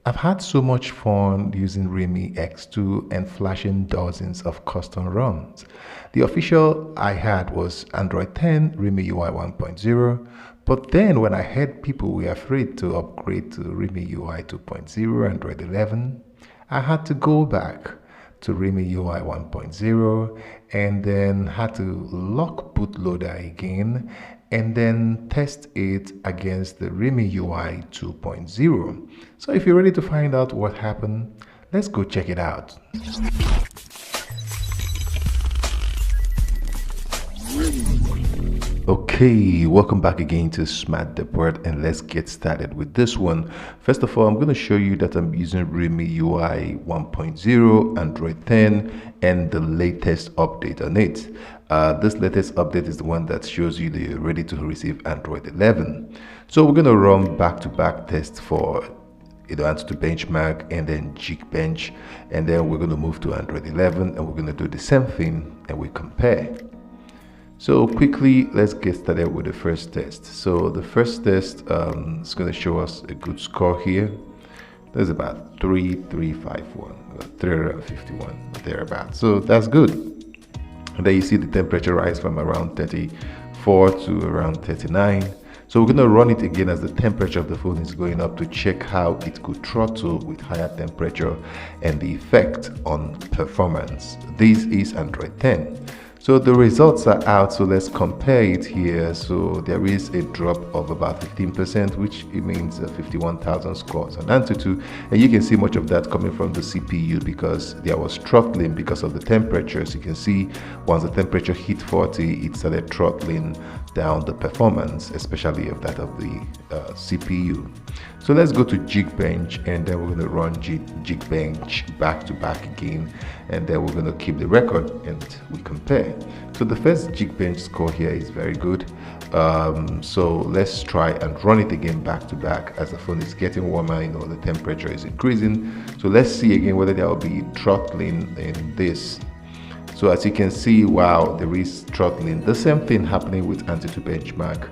I've had so much fun using Realme X2 and flashing dozens of custom ROMs. The official I had was Android 10, Realme UI 1.0, but then when I heard people were afraid to upgrade to Realme UI 2.0, Android 11, I had to go back to Realme UI 1.0 and then had to lock bootloader again and then test it against the Realme UI 2.0. So if you're ready to find out what happened, let's go check it out. Okay, welcome back again to Smart Deport, and let's get started with this one. First of all, I'm going to show you that I'm using Realme UI 1.0, Android 10, and the latest update on it. This latest update is the one that shows you that you're ready to receive Android 11. So we're going to run back-to-back tests for Antutu benchmark and then Geekbench, and then we're going to move to Android 11 and we're going to do the same thing and we compare. So quickly, let's get started with the first test. So the first test is going to show us a good score here. There's about 351, thereabout. So that's good. And then you see the temperature rise from around 34 to around 39. So we're going to run it again as the temperature of the phone is going up to check how it could throttle with higher temperature and the effect on performance. This is Android 10. So the results are out, so let's compare it here. So there is a drop of about 15%, which it means 51,000 scores on Antutu, and you can see much of that coming from the CPU because there was throttling because of the temperature. So you can see once the temperature hit 40, it started throttling down the performance, especially of that of the CPU. So let's go to Geekbench, and then we're going to run Geekbench back to back again, and then we're going to keep the record and we compare. So the first Geekbench score here is very good. So let's try and run it again back to back as the phone is getting warmer. The temperature is increasing. So let's see again whether there will be throttling in this. So as you can see, wow, there is throttling. The same thing happening with Antutu benchmark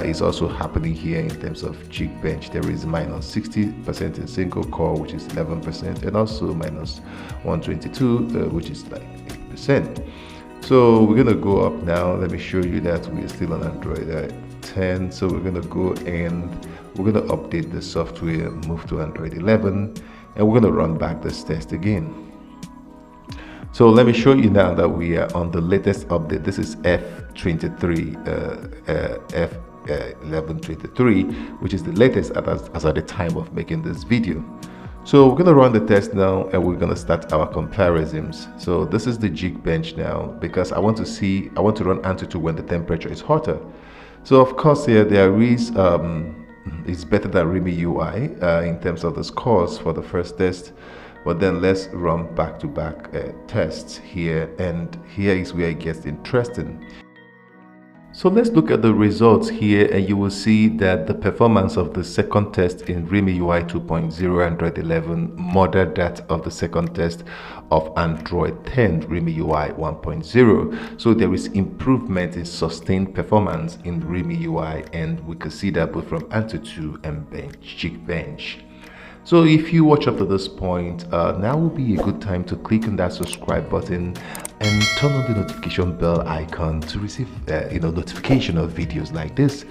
is also happening here in terms of Geekbench. There is minus 60% in single core, which is 11%, and also minus 122, which is like 8%. So we're going to go up now. Let me show you that we're still on Android 10. So we're going to go and we're going to update the software, move to Android 11, and we're going to run back this test again. So let me show you now that we are on the latest update. This is F23, F1123, which is the latest as at the time of making this video. So we're going to run the test now and we're going to start our comparisons. So this is the Geekbench now because I want to run Antutu when the temperature is hotter. So of course here there is, it's better than Realme UI in terms of the scores for the first test. But then let's run back-to-back tests here, and here is where it gets interesting. So let's look at the results here, and you will see that the performance of the second test in Realme UI 2.0 Android 11 modeled that of the second test of Android 10 Realme UI 1.0. So there is improvement in sustained performance in Realme UI, and we can see that both from Antutu and Geekbench. So if you watch up to this point, now will be a good time to click on that subscribe button and turn on the notification bell icon to receive notification of videos like this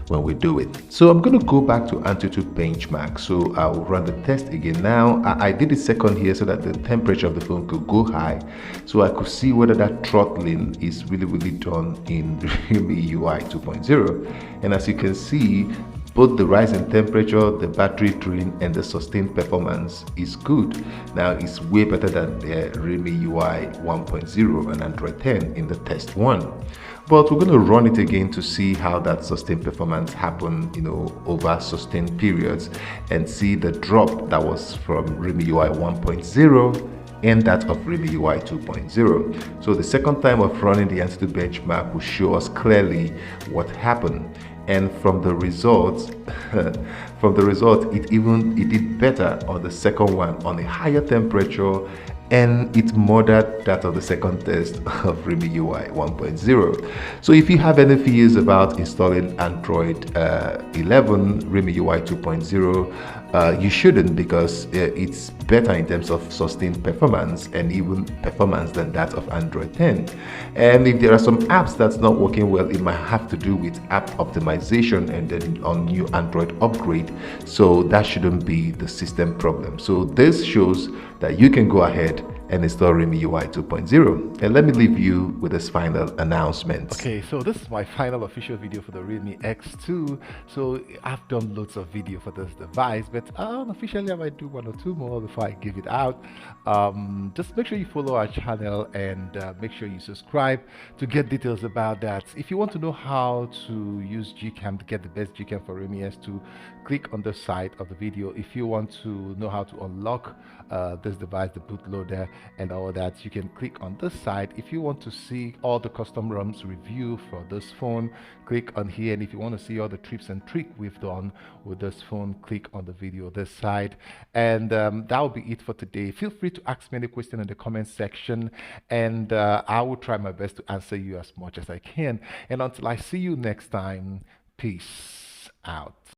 when we do it. So I'm going to go back to Antutu benchmark. So I'll run the test again now. I did it second here so that the temperature of the phone could go high, so I could see whether that throttling is really done in Realme UI 2.0. And as you can see, both the rise in temperature, the battery drain, and the sustained performance is good. Now it's way better than the Realme UI 1.0 and Android 10 in the test one. But we're going to run it again to see how that sustained performance happened, over sustained periods, and see the drop that was from Realme UI 1.0 and that of Realme UI 2.0. So the second time of running the Antutu benchmark will show us clearly what happened. And from the results, it did better on the second one on a higher temperature, and it modeled that of the second test of Realme UI 1.0. So if you have any fears about installing Android 11 Realme UI 2.0, You shouldn't, because it's better in terms of sustained performance and even performance than that of Android 10. And if there are some apps that's not working well, it might have to do with app optimization and then on new Android upgrade. So that shouldn't be the system problem. So this shows that you can go ahead and install Realme UI 2.0. And let me leave you with this final announcement. Okay, so this is my final official video for the Realme X2. So I've done loads of video for this device, but unofficially I might do one or two more before I give it out. Just make sure you follow our channel and make sure you subscribe to get details about that. If you want to know how to use Gcam to get the best Gcam for Realme S2, click on the side of the video. If you want to know how to unlock this device, the bootloader and all that, you can click on this side. If you want to see all the custom ROMs review for this phone, click on here. And if you want to see all the tips and tricks we've done with this phone, click on the video this side. And that will be it for today. Feel free to ask me any question in the comment section, and I will try my best to answer you as much as I can. And until I see you next time, peace out.